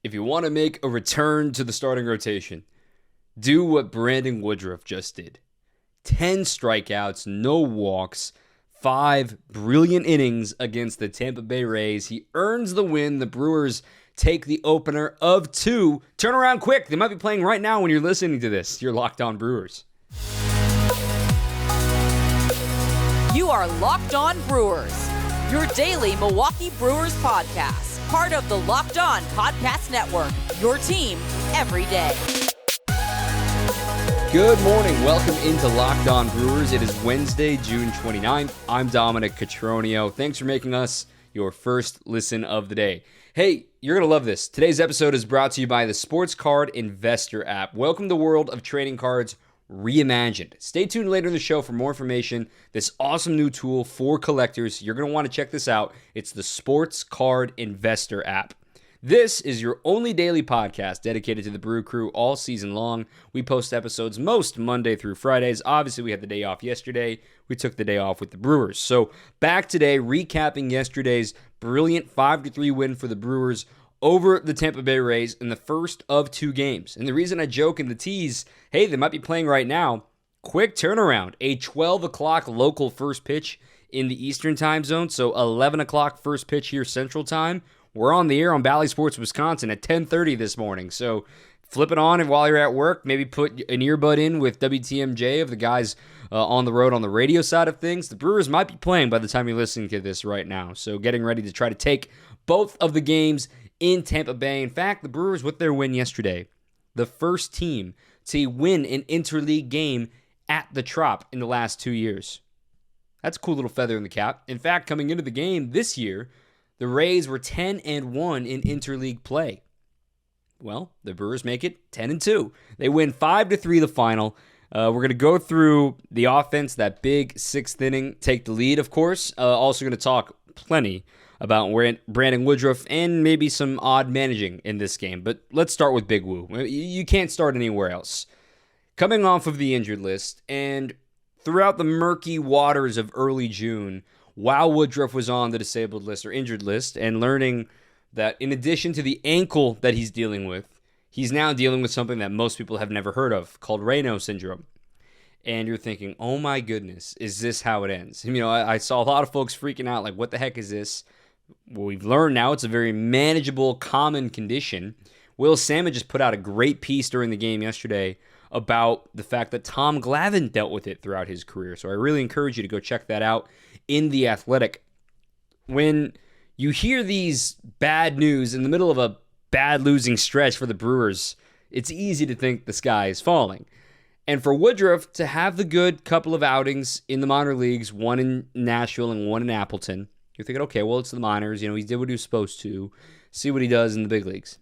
If you want to make a return to the starting rotation, do what Brandon Woodruff just did. 10 strikeouts, no walks, 5 brilliant innings against the Tampa Bay Rays. He earns the win. The Brewers take the opener of 2. Turn around quick. They might be playing right now when you're listening to this. You're Locked On Brewers. You are Locked On Brewers, your daily Milwaukee Brewers podcast. Part of the Locked On Podcast Network, your team every day. Good morning. Welcome into Locked On Brewers. It is Wednesday, June 29th. I'm Dominic Cotroneo. Thanks for making us your first listen of the day. Hey, you're going to love this. Today's episode is brought to you by the Sports Card Investor app. Welcome to the world of trading cards reimagined. Stay tuned later in the show for more information. This awesome new tool for collectors. You're going to want to check this out. It's the Sports Card Investor app. This is your only daily podcast dedicated to the Brew Crew all season long. We post episodes most Monday through Fridays. Obviously, we had the day off yesterday. We took the day off with the Brewers. So back today, recapping yesterday's brilliant 5-3 win for the Brewers over the Tampa Bay Rays in the first of 2 games. And the reason I joke and the tease, hey, they might be playing right now, quick turnaround. A 12 o'clock local first pitch in the Eastern time zone, so 11 o'clock first pitch here Central time. We're on the air on Bally Sports Wisconsin at 10:30 this morning, so flip it on and while you're at work, maybe put an earbud in with WTMJ of the guys on the road on the radio side of things. The Brewers might be playing by the time you're listening to this right now, so getting ready to try to take both of the games in Tampa Bay. In fact, the Brewers, with their win yesterday, the first team to win an interleague game at the Trop in the last 2 years. That's a cool little feather in the cap. In fact, coming into the game this year, the Rays were 10-1 in interleague play. Well, the Brewers make it 10-2. They win 5-3 the final. We're going to go through the offense, that big 6th inning, take the lead, of course. Also going to talk plenty about Brandon Woodruff and maybe some odd managing in this game. But let's start with Big Woo. You can't start anywhere else. Coming off of the injured list and throughout the murky waters of early June, while Woodruff was on the disabled list or injured list, and learning that in addition to the ankle that he's dealing with, he's now dealing with something that most people have never heard of called Raynaud syndrome. And you're thinking, oh my goodness, is this how it ends? You know, I saw a lot of folks freaking out, like, what the heck is this? Well, we've learned now it's a very manageable, common condition. Will Salmon just put out a great piece during the game yesterday about the fact that Tom Glavine dealt with it throughout his career. So I really encourage you to go check that out in The Athletic. When you hear these bad news in the middle of a bad losing stretch for the Brewers, it's easy to think the sky is falling. And for Woodruff to have the good couple of outings in the minor leagues, one in Nashville and one in Appleton, you're thinking, okay, well, it's the minors. You know, he did what he was supposed to. See what he does in the big leagues.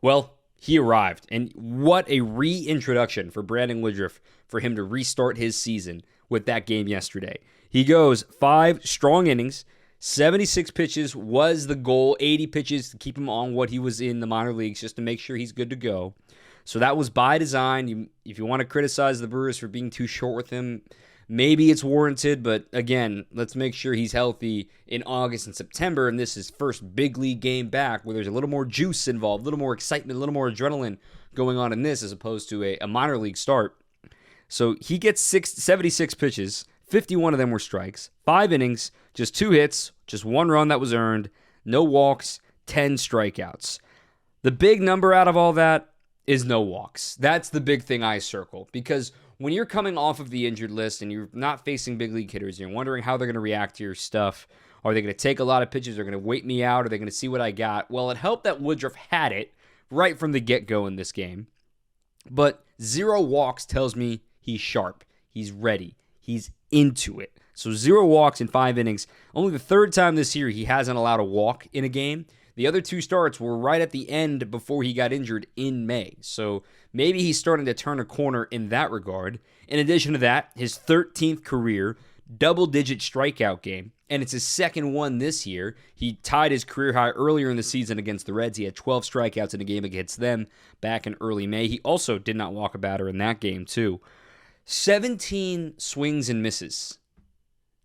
Well, he arrived. And what a reintroduction for Brandon Woodruff for him to restart his season with that game yesterday. He goes 5 strong innings, 76 pitches was the goal, 80 pitches to keep him on what he was in the minor leagues just to make sure he's good to go. So that was by design. If you want to criticize the Brewers for being too short with him, maybe it's warranted, but again, let's make sure he's healthy in August and September, and this is his first big league game back where there's a little more juice involved, a little more excitement, a little more adrenaline going on in this as opposed to a minor league start. So he gets 76 pitches, 51 of them were strikes, 5 innings, just 2 hits, just 1 run that was earned, no walks, 10 strikeouts. The big number out of all that is no walks. That's the big thing I circle, because when you're coming off of the injured list and you're not facing big league hitters, you're wondering how they're going to react to your stuff. Are they going to take a lot of pitches? Are they going to wait me out? Are they going to see what I got? Well, it helped that Woodruff had it right from the get-go in this game. But 0 walks tells me he's sharp. He's ready. He's into it. So 0 walks in 5 innings. Only the 3rd time this year he hasn't allowed a walk in a game. The other 2 starts were right at the end before he got injured in May. So maybe he's starting to turn a corner in that regard. In addition to that, his 13th career double-digit strikeout game, and it's his 2nd one this year. He tied his career high earlier in the season against the Reds. He had 12 strikeouts in a game against them back in early May. He also did not walk a batter in that game, too. 17 swings and misses.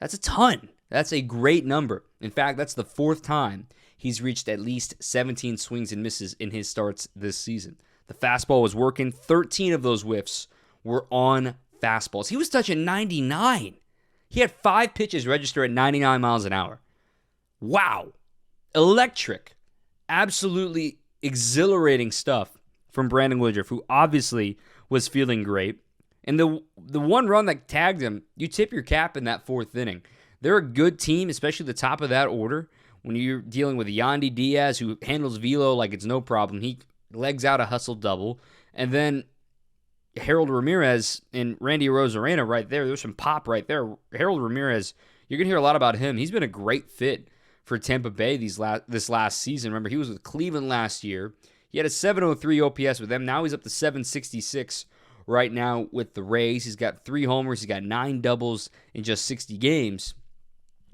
That's a ton. That's a great number. In fact, that's the 4th time he's reached at least 17 swings and misses in his starts this season. The fastball was working. 13 of those whiffs were on fastballs. He was touching 99. He had 5 pitches register at 99 miles an hour. Wow. Electric. Absolutely exhilarating stuff from Brandon Woodruff, who obviously was feeling great. And the one run that tagged him, you tip your cap in that 4th inning. They're a good team, especially the top of that order. When you're dealing with Yandy Diaz, who handles velo like it's no problem. He legs out a hustle double. And then Harold Ramirez and Randy Arozarena right there. There's some pop right there. Harold Ramirez, you're going to hear a lot about him. He's been a great fit for Tampa Bay this last season. Remember, he was with Cleveland last year. He had a 703 OPS with them. Now he's up to 766 right now with the Rays. He's got 3 homers. He's got 9 doubles in just 60 games.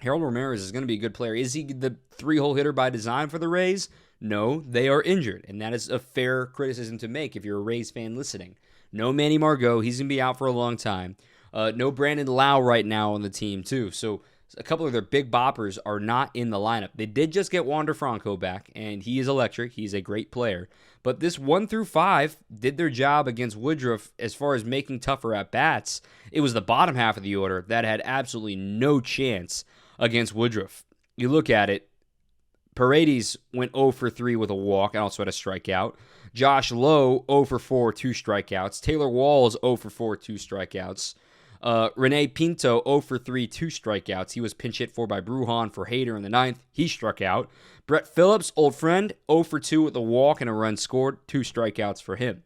Harold Ramirez is going to be a good player. Is he the 3-hole hitter by design for the Rays? No, they are injured, and that is a fair criticism to make if you're a Rays fan listening. No Manny Margot. He's going to be out for a long time. No Brandon Lau right now on the team, too. So a couple of their big boppers are not in the lineup. They did just get Wander Franco back, and he is electric. He's a great player. But this 1 through 5 did their job against Woodruff as far as making tougher at-bats. It was the bottom half of the order that had absolutely no chance against Woodruff. You look at it, Paredes went 0 for 3 with a walk and also had a strikeout. Josh Lowe, 0 for 4, 2 strikeouts. Taylor Walls, 0 for 4, 2 strikeouts. Rene Pinto, 0 for 3, 2 strikeouts. He was pinch hit for by Brujan for Hader in the 9th. He struck out. Brett Phillips, old friend, 0 for 2 with a walk and a run scored. 2 strikeouts for him.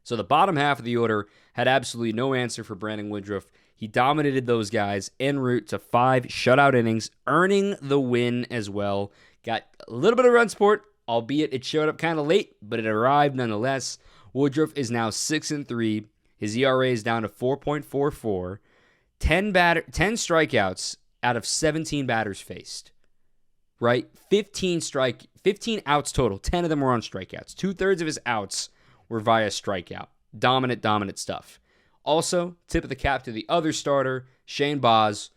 So the bottom half of the order had absolutely no answer for Brandon Woodruff. He dominated those guys en route to 5 shutout innings, earning the win as well. Got a little bit of run support, albeit it showed up kind of late, but it arrived nonetheless. Woodruff is now 6-3. His ERA is down to 4.44. 10 strikeouts out of 17 batters faced. Right? 15 outs total. 10 of them were on strikeouts. 2/3 of his outs were via strikeout. Dominant stuff. Also, tip of the cap to the other starter, Shane Baz.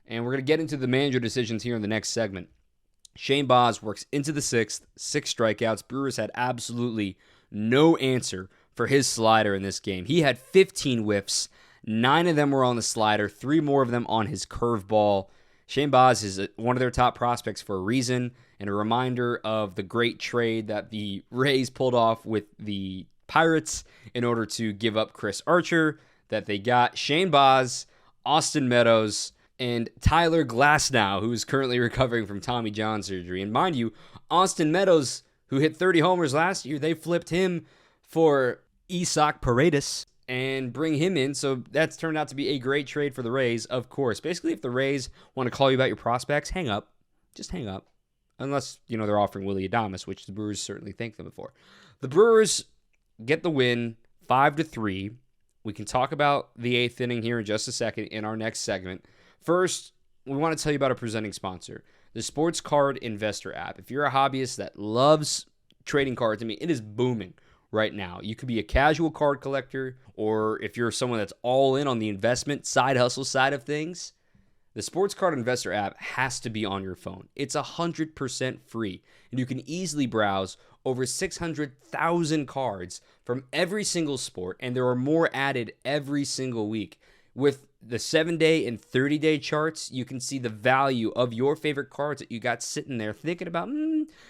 And we're going to get into the manager decisions here in the next segment. Shane Baz works into the 6th, 6 strikeouts. Brewers had absolutely no answer for his slider in this game. He had 15 whiffs. 9 of them were on the slider, 3 more of them on his curveball. Shane Baz is one of their top prospects for a reason, and a reminder of the great trade that the Rays pulled off with the Pirates in order to give up Chris Archer, that they got Shane Baz, Austin Meadows, and Tyler Glasnow, who is currently recovering from Tommy John surgery. And mind you, Austin Meadows, who hit 30 homers last year, they flipped him for Isaac Paredes and bring him in. So that's turned out to be a great trade for the Rays, of course. Basically, if the Rays want to call you about your prospects, hang up. Just hang up. Unless, they're offering Willy Adames, which the Brewers certainly thank them for. The Brewers get the win 5-3. We can talk about the 8th inning here in just a second in our next segment. First, we want to tell you about a presenting sponsor, the Sports Card Investor app. If you're a hobbyist that loves trading cards, it is booming right now. You could be a casual card collector, or if you're someone that's all in on the investment side hustle side of things, the Sports Card Investor app has to be on your phone. It's 100% free, and you can easily browse over 600,000 cards from every single sport, and there are more added every single week. With the 7-day and 30-day charts, you can see the value of your favorite cards that you got sitting there thinking about,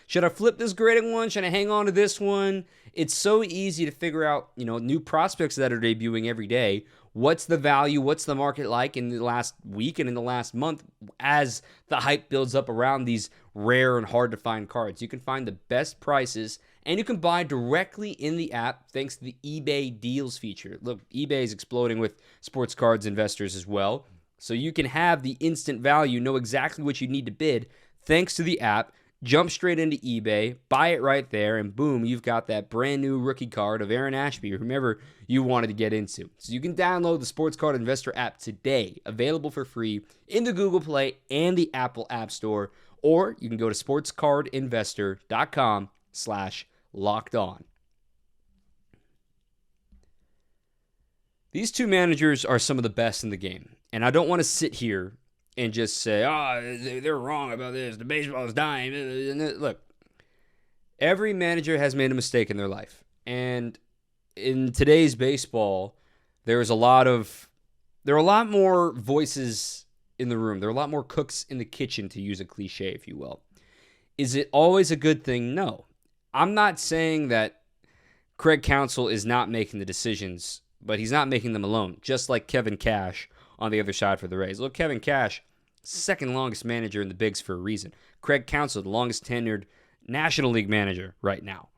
should I flip this graded one? Should I hang on to this one? It's so easy to figure out, new prospects that are debuting every day. What's the value? What's the market like in the last week and in the last month as the hype builds up around these rare and hard to find cards? You can find the best prices, and you can buy directly in the app thanks to the eBay deals feature. Look, eBay is exploding with sports cards investors as well. So you can have the instant value, know exactly what you need to bid thanks to the app. Jump straight into eBay, buy it right there, and boom, you've got that brand new rookie card of Aaron Ashby or whomever you wanted to get into. So you can download the Sports Card Investor app today, available for free in the Google Play and the Apple App Store, or you can go to sportscardinvestor.com/lockedon. These two managers are some of the best in the game, and I don't want to sit here and just say, they're wrong about this. The baseball is dying. Look, Every manager has made a mistake in their life. And in today's baseball, there are a lot more voices in the room. There are a lot more cooks in the kitchen, to use a cliche, if you will. Is it always a good thing? No. I'm not saying that Craig Counsell is not making the decisions, but he's not making them alone, just like Kevin Cash on the other side for the Rays. Look, Kevin Cash, second longest manager in the bigs for a reason. Craig Counsell, the longest tenured National League manager right now.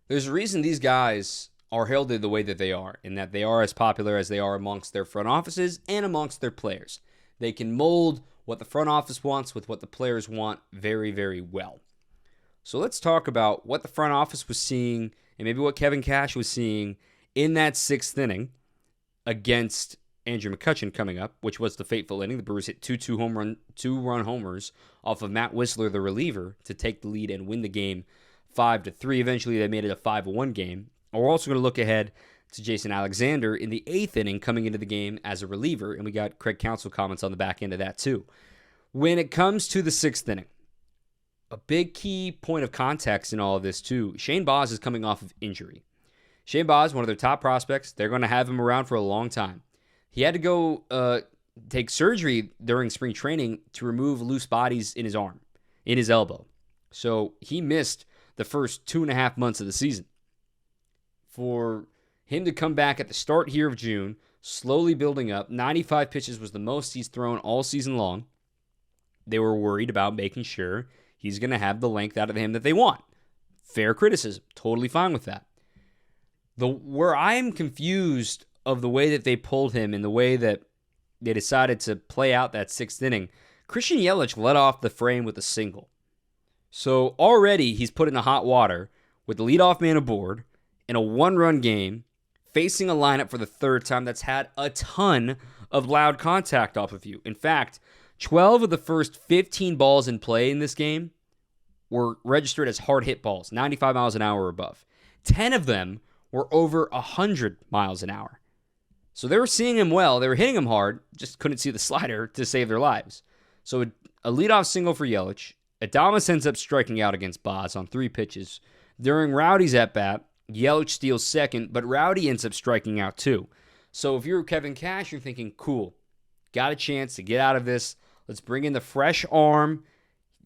There's a reason these guys are heralded the way that they are, in that they are as popular as they are amongst their front offices and amongst their players. They can mold what the front office wants with what the players want very, very well. So let's talk about what the front office was seeing and maybe what Kevin Cash was seeing in that sixth inning against Andrew McCutchen coming up, which was the fateful inning. The Brewers hit two-run homers off of Matt Whistler, the reliever, to take the lead and win the game 5-3. Eventually, they made it a 5-1 game. And we're also going to look ahead to Jason Alexander in the eighth inning coming into the game as a reliever, and we got Craig Counsell comments on the back end of that too. When it comes to the sixth inning, a big key point of context in all of this too, Shane Baz is coming off of injury. Shane Baz, one of their top prospects, they're going to have him around for a long time. He had to go take surgery during spring training to remove loose bodies in his arm, in his elbow. So he missed the first 2.5 months of the season. For him to come back at the start here of June, slowly building up, 95 pitches was the most he's thrown all season long. They were worried about making sure he's going to have the length out of him that they want. Fair criticism. Totally fine with that. Where I'm confused of the way that they pulled him and the way that they decided to play out that sixth inning, Christian Yelich let off the frame with a single. So already he's put in the hot water with the leadoff man aboard in a one-run game, facing a lineup for the third time that's had a ton of loud contact off of you. In fact, 12 of the first 15 balls in play in this game were registered as hard hit balls, 95 miles an hour or above. 10 of them were over 100 miles an hour. So they were seeing him well. They were hitting him hard, just couldn't see the slider to save their lives. So a leadoff single for Yelich. Adames ends up striking out against Baz on 3 pitches. During Rowdy's at-bat, Yelich steals second, but Rowdy ends up striking out too. So if you're Kevin Cash, you're thinking, cool, got a chance to get out of this. Let's bring in the fresh arm.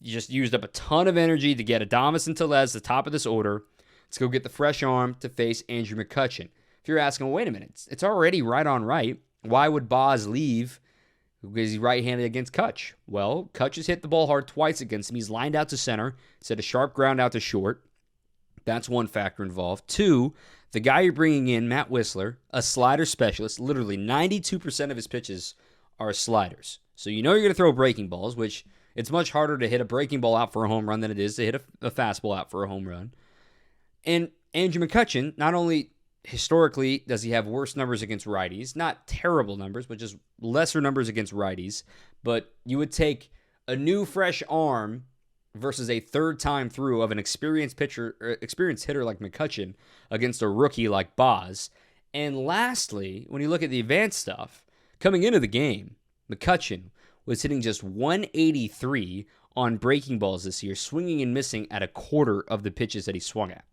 You just used up a ton of energy to get Adames and Tellez the top of this order. Let's go get the fresh arm to face Andrew McCutchen. If you're asking, well, wait a minute, it's already right on right. Why would Baz leave? Because he's right-handed against Kutch. Well, Kutch has hit the ball hard twice against him. He's lined out to center. He's had a sharp ground out to short. That's one factor involved. 2, the guy you're bringing in, Matt Whistler, a slider specialist. Literally 92% of his pitches are sliders. So you know you're going to throw breaking balls, which it's much harder to hit a breaking ball out for a home run than it is to hit a fastball out for a home run. And Andrew McCutchen, not only historically does he have worse numbers against righties, not terrible numbers, but just lesser numbers against righties, but you would take a new fresh arm versus a third time through of an experienced hitter like McCutchen against a rookie like Baz. And lastly, when you look at the advanced stuff, coming into the game, McCutchen was hitting just 183 on breaking balls this year, swinging and missing at a quarter of the pitches that he swung at.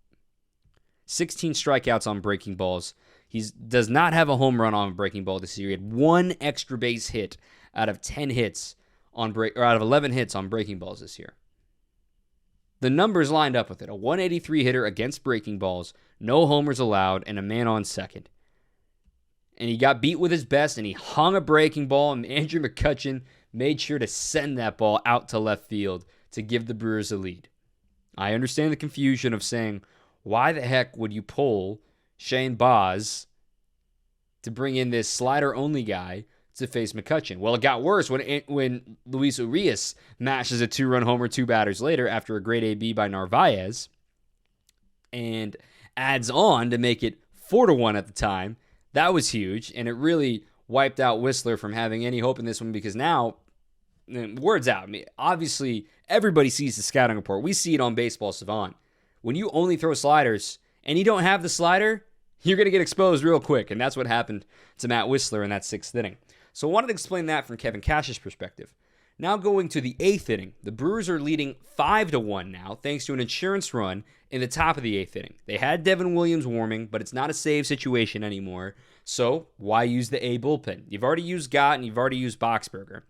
16 strikeouts on breaking balls. He does not have a home run on a breaking ball this year. He had 1 extra base hit out of 10 hits out of 11 hits on breaking balls this year. The numbers lined up with it. A 183 hitter against breaking balls, no homers allowed, and a man on second. And he got beat with his best, and he hung a breaking ball, and Andrew McCutchen made sure to send that ball out to left field to give the Brewers a lead. I understand the confusion of saying, why the heck would you pull Shane Baz to bring in this slider-only guy to face McCutchen? Well, it got worse when Luis Urías mashes a 2-run homer 2 batters later after a great AB by Narvaez and adds on to make it 4-1 at the time. That was huge, and it really wiped out Whistler from having any hope in this one because now, word's out. I mean, obviously, everybody sees the scouting report. We see it on Baseball Savant. When you only throw sliders and you don't have the slider, you're going to get exposed real quick, and that's what happened to Matt Whistler in that 6th inning. So I wanted to explain that from Kevin Cash's perspective. Now going to the 8th inning. The Brewers are leading 5-1 now, thanks to an insurance run in the top of the 8th inning. They had Devin Williams warming, but it's not a save situation anymore. So why use the A bullpen? You've already used Gott and you've already used Boxberger.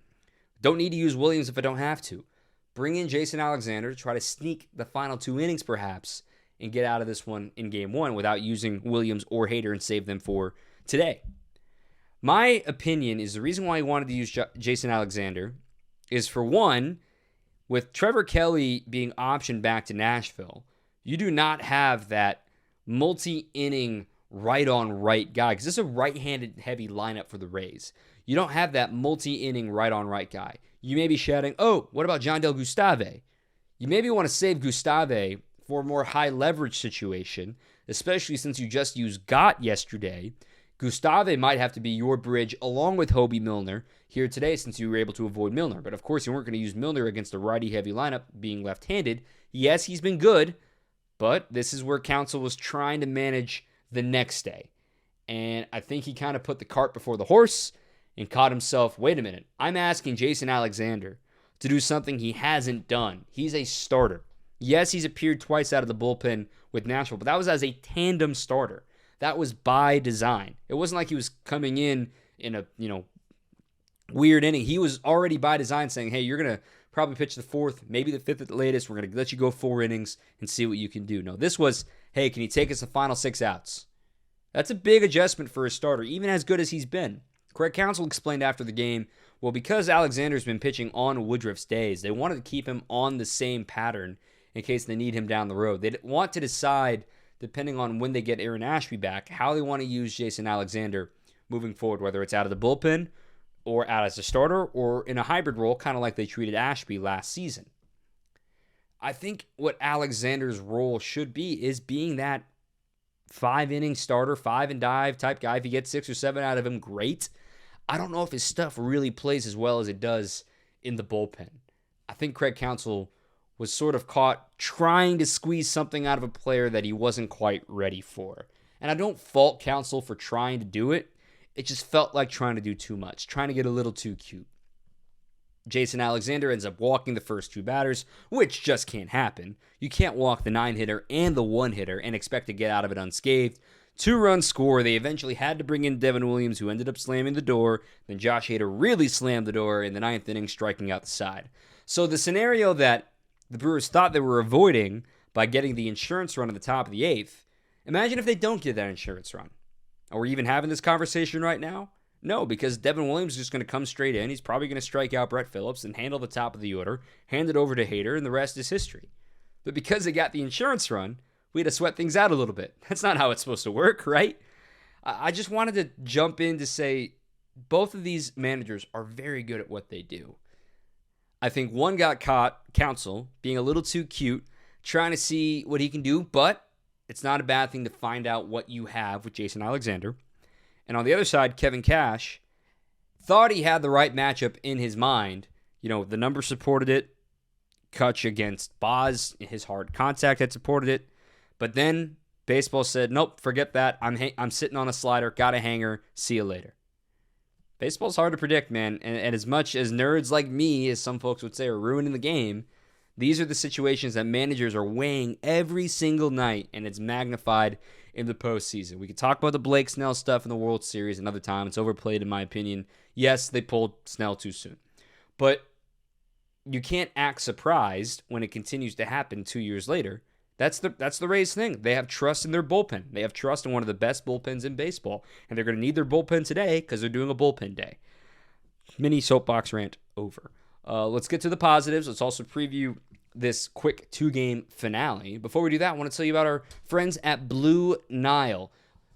Don't need to use Williams if I don't have to. Bring in Jason Alexander to try to sneak the final 2 innings perhaps and get out of this one in game 1 without using Williams or Hader and save them for today. My opinion is the reason why I wanted to use Jason Alexander is, for one, with Trevor Kelly being optioned back to Nashville, you do not have that multi-inning right-on-right guy, because this is a right-handed heavy lineup for the Rays. You don't have that multi-inning right-on-right guy. You may be shouting, oh, what about John Del Gustave? You maybe want to save Gustave for a more high-leverage situation, especially since you just used Gott yesterday. Gustave might have to be your bridge along with Hobie Milner here today, since you were able to avoid Milner. But of course, you weren't going to use Milner against a righty-heavy lineup being left-handed. Yes, he's been good, but this is where Counsell was trying to manage the next day. And I think he kind of put the cart before the horse and caught himself, wait a minute, I'm asking Jason Alexander to do something he hasn't done. He's a starter. Yes, he's appeared twice out of the bullpen with Nashville, but that was as a tandem starter. That was by design. It wasn't like he was coming in a, weird inning. He was already by design saying, hey, you're going to probably pitch the 4th, maybe the 5th at the latest. We're going to let you go 4 innings and see what you can do. No, this was, hey, can you take us the final 6 outs? That's a big adjustment for a starter, even as good as he's been. Craig Counsell explained after the game, well, because Alexander's been pitching on Woodruff's days, they wanted to keep him on the same pattern in case they need him down the road. They want to decide, depending on when they get Aaron Ashby back, how they want to use Jason Alexander moving forward, whether it's out of the bullpen or out as a starter or in a hybrid role, kind of like they treated Ashby last season. I think what Alexander's role should be is being that 5-inning starter, 5-and-dive type guy. If you get 6 or 7 out of him, great. I don't know if his stuff really plays as well as it does in the bullpen. I think Craig Counsell was sort of caught trying to squeeze something out of a player that he wasn't quite ready for. And I don't fault Counsell for trying to do it. It just felt like trying to do too much, trying to get a little too cute. Jason Alexander ends up walking the first 2 batters, which just can't happen. You can't walk the 9-hitter and the 1-hitter and expect to get out of it unscathed. 2-run score. They eventually had to bring in Devin Williams, who ended up slamming the door. Then Josh Hader really slammed the door in the 9th inning, striking out the side. So the scenario that the Brewers thought they were avoiding by getting the insurance run at the top of the 8th, imagine if they don't get that insurance run. Are we even having this conversation right now? No, because Devin Williams is just going to come straight in. He's probably going to strike out Brett Phillips and handle the top of the order, hand it over to Hader, and the rest is history. But because they got the insurance run, we had to sweat things out a little bit. That's not how it's supposed to work, right? I just wanted to jump in to say both of these managers are very good at what they do. I think one got caught, Counsell, being a little too cute, trying to see what he can do, but it's not a bad thing to find out what you have with Jason Alexander. And on the other side, Kevin Cash thought he had the right matchup in his mind. The numbers supported it. Kutch against Boz, his hard contact had supported it. But then baseball said, nope, forget that. I'm sitting on a slider, got a hanger, see you later. Baseball's hard to predict, man. And as much as nerds like me, as some folks would say, are ruining the game, these are the situations that managers are weighing every single night, and it's magnified in the postseason. We could talk about the Blake Snell stuff in the World Series another time. It's overplayed, in my opinion. Yes, they pulled Snell too soon. But you can't act surprised when it continues to happen 2 years later. That's the Rays thing. They have trust in their bullpen. They have trust in one of the best bullpens in baseball. And they're going to need their bullpen today because they're doing a bullpen day. Mini soapbox rant over. Let's get to the positives. Let's also preview this quick 2-game finale. Before we do that, I want to tell you about our friends at Blue Nile.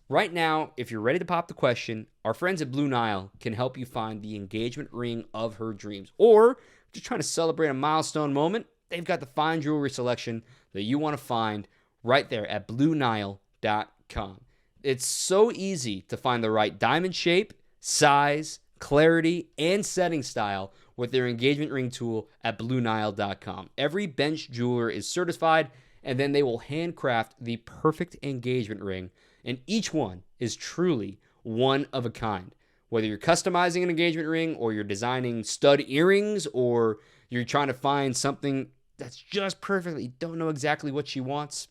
Right now, if you're ready to pop the question, our friends at Blue Nile can help you find the engagement ring of her dreams. Or just trying to celebrate a milestone moment, they've got the fine jewelry selection that you want to find right there at BlueNile.com. It's so easy to find the right diamond shape, size, clarity, and setting style with their engagement ring tool at BlueNile.com. Every bench jeweler is certified, and then they will handcraft the perfect engagement ring, and each one is truly one of a kind. Whether you're customizing an engagement ring or you're designing stud earrings or you're trying to find something that's just perfect, you don't know exactly what she wants,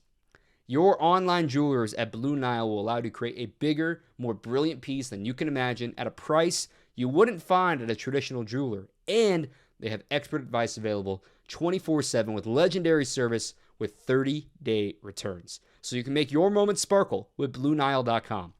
your online jewelers at Blue Nile will allow you to create a bigger, more brilliant piece than you can imagine at a price you wouldn't find at a traditional jeweler. And they have expert advice available 24/7 with legendary service with 30-day returns. So you can make your moment sparkle with BlueNile.com.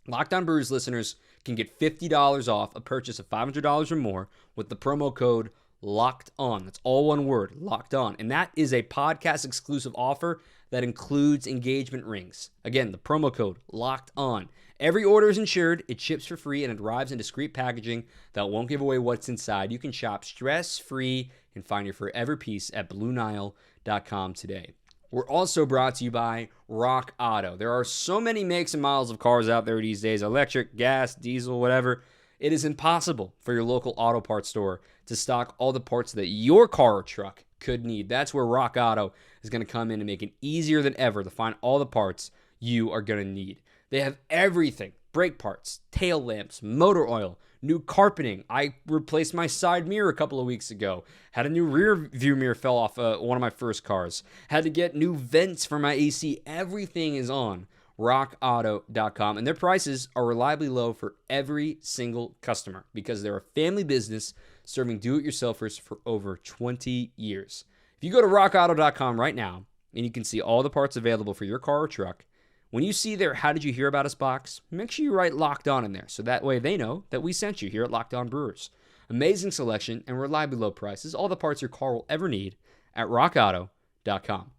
Locked On Brewers listeners can get $50 off a purchase of $500 or more with the promo code Locked On. That's all one word, Locked On. And that is a podcast exclusive offer that includes engagement rings. Again, the promo code Locked On. Every order is insured, it ships for free, and it arrives in discreet packaging that won't give away what's inside. You can shop stress-free and find your forever piece at BlueNile.com today. We're also brought to you by Rock Auto. There are so many makes and models of cars out there these days, electric, gas, diesel, whatever. It is impossible for your local auto parts store to stock all the parts that your car or truck could need. That's where Rock Auto is going to come in and make it easier than ever to find all the parts you are going to need. They have everything: brake parts, tail lamps, motor oil, new carpeting. I replaced my side mirror a couple of weeks ago. Had a new rear view mirror fell off one of my first cars. Had to get new vents for my AC. Everything is on rockauto.com, and their prices are reliably low for every single customer because they're a family business serving do-it-yourselfers for over 20 years. If you go to rockauto.com right now, and you can see all the parts available for your car or truck, when you see their How Did You Hear About Us box, make sure you write Locked On in there, so that way they know that we sent you here at Locked On Brewers. Amazing selection and reliably low prices, all the parts your car will ever need at rockauto.com.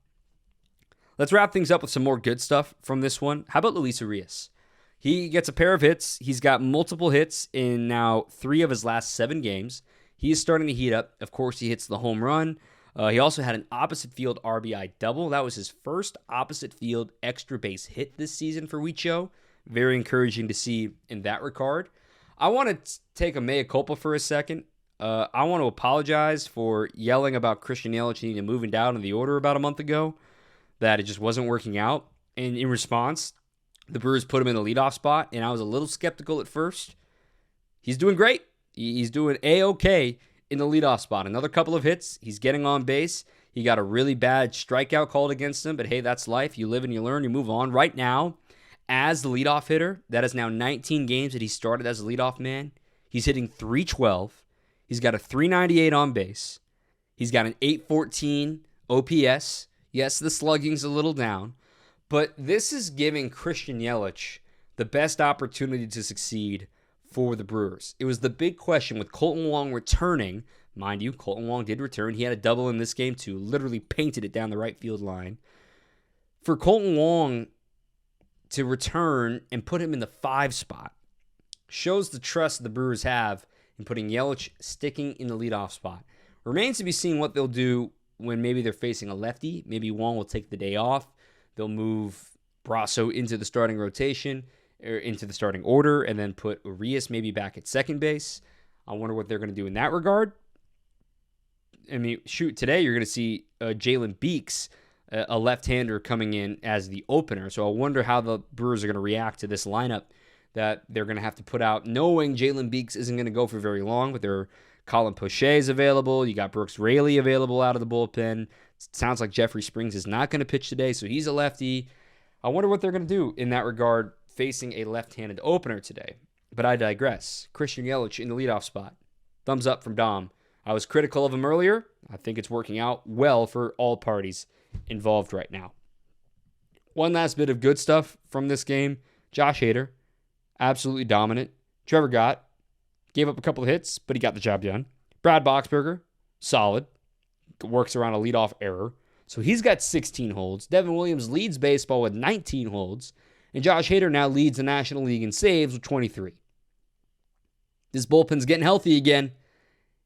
Let's wrap things up with some more good stuff from this one. How about Luis Urías? He gets a pair of hits. He's got multiple hits in now 3 of his last 7 games. He is starting to heat up. Of course, he hits the home run. He also had an opposite field RBI double. That was his first opposite field extra base hit this season for Huicho. Very encouraging to see in that regard. I want to take a mea culpa for a second. I want to apologize for yelling about Christian Yelich needing to moving down in the order about a month ago, that it just wasn't working out. And in response, the Brewers put him in the leadoff spot, and I was a little skeptical at first. He's doing great. He's doing A-okay in the leadoff spot. Another couple of hits. He's getting on base. He got a really bad strikeout called against him, but hey, that's life. You live and you learn. You move on. Right now, as the leadoff hitter, that is now 19 games that he started as a leadoff man. He's hitting .312. He's got a .398 on base. He's got an .814 OPS. Yes, the slugging's a little down, but this is giving Christian Yelich the best opportunity to succeed for the Brewers. It was the big question with Kolten Wong returning. Mind you, Kolten Wong did return. He had a double in this game too, literally painted it down the right field line. For Kolten Wong to return and put him in the 5 spot shows the trust the Brewers have in putting Yelich sticking in the leadoff spot. Remains to be seen what they'll do when maybe they're facing a lefty. Maybe Wong will take the day off. They'll move Brosseau into the starting rotation, or into the starting order, and then put Urías maybe back at second base. I wonder what they're going to do in that regard. I mean, shoot, today you're going to see Jalen Beeks, a left-hander, coming in as the opener. So I wonder how the Brewers are going to react to this lineup that they're going to have to put out, knowing Jalen Beeks isn't going to go for very long, but their Colin Poche is available. You got Brooks Raley available out of the bullpen. It sounds like Jeffrey Springs is not going to pitch today, so he's a lefty. I wonder what they're going to do in that regard, facing a left-handed opener today. But I digress. Christian Yelich in the leadoff spot. Thumbs up from Dom. I was critical of him earlier. I think it's working out well for all parties involved right now. One last bit of good stuff from this game. Josh Hader, absolutely dominant. Trevor Gott gave up a couple of hits, but he got the job done. Brad Boxberger, solid. Works around a leadoff error. So he's got 16 holds. Devin Williams leads baseball with 19 holds. And Josh Hader now leads the National League in saves with 23. This bullpen's getting healthy again.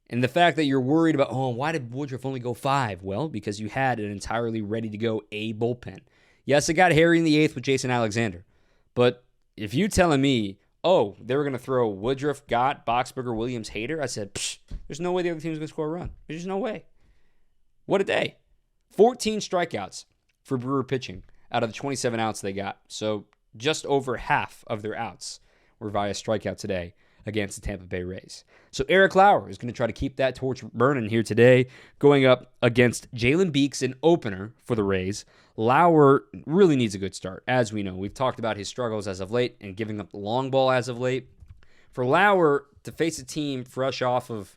And the fact that you're worried about, why did Woodruff only go 5? Well, because you had an entirely ready-to-go A bullpen. Yes, it got hairy in the 8th with Jason Alexander. But if you telling me, they were going to throw Woodruff, Gott, Boxberger, Williams, Hader, I said, there's no way the other team's going to score a run. There's just no way. What a day. 14 strikeouts for Brewer pitching out of the 27 outs they got. So just over half of their outs were via strikeout today against the Tampa Bay Rays. So Eric Lauer is going to try to keep that torch burning here today, going up against Jalen Beeks, an opener for the Rays. Lauer really needs a good start, as we know. We've talked about his struggles as of late and giving up the long ball as of late. For Lauer to face a team fresh off of,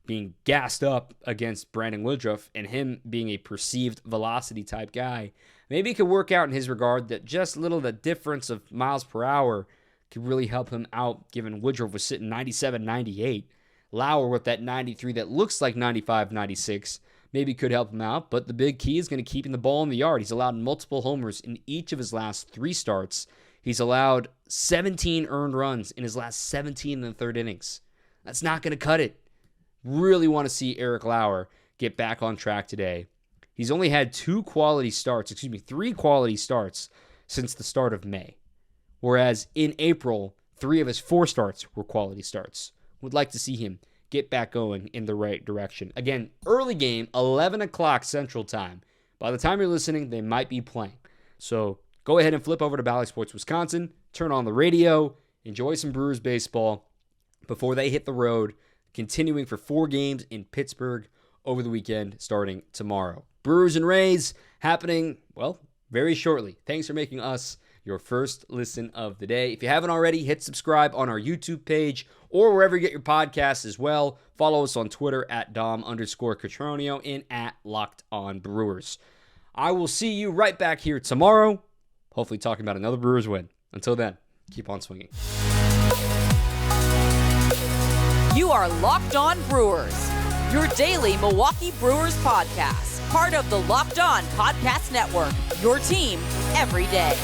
being gassed up against Brandon Woodruff and him being a perceived velocity type guy, maybe it could work out in his regard that just the difference of miles per hour could really help him out, given Woodruff was sitting 97, 98. Lauer with that 93 that looks like 95, 96 maybe could help him out, but the big key is going to keeping the ball in the yard. He's allowed multiple homers in each of his last 3 starts. He's allowed 17 earned runs in his last 17 and third innings. That's not going to cut it. Really want to see Eric Lauer get back on track today. He's only had 3 quality starts since the start of May. Whereas in April, 3 of his 4 starts were quality starts. Would like to see him get back going in the right direction. Again, early game, 11 o'clock Central Time. By the time you're listening, they might be playing. So go ahead and flip over to Bally Sports Wisconsin, turn on the radio, enjoy some Brewers baseball before they hit the road, continuing for 4 games in Pittsburgh over the weekend starting tomorrow. Brewers and Rays happening, very shortly. Thanks for making us your first listen of the day. If you haven't already, hit subscribe on our YouTube page or wherever you get your podcasts as well. Follow us on Twitter at Dom_Catronio and at Locked On Brewers. I will see you right back here tomorrow, hopefully talking about another Brewers win. Until then, keep on swinging. You are Locked On Brewers, your daily Milwaukee Brewers podcast, part of the Locked On Podcast Network, your team every day.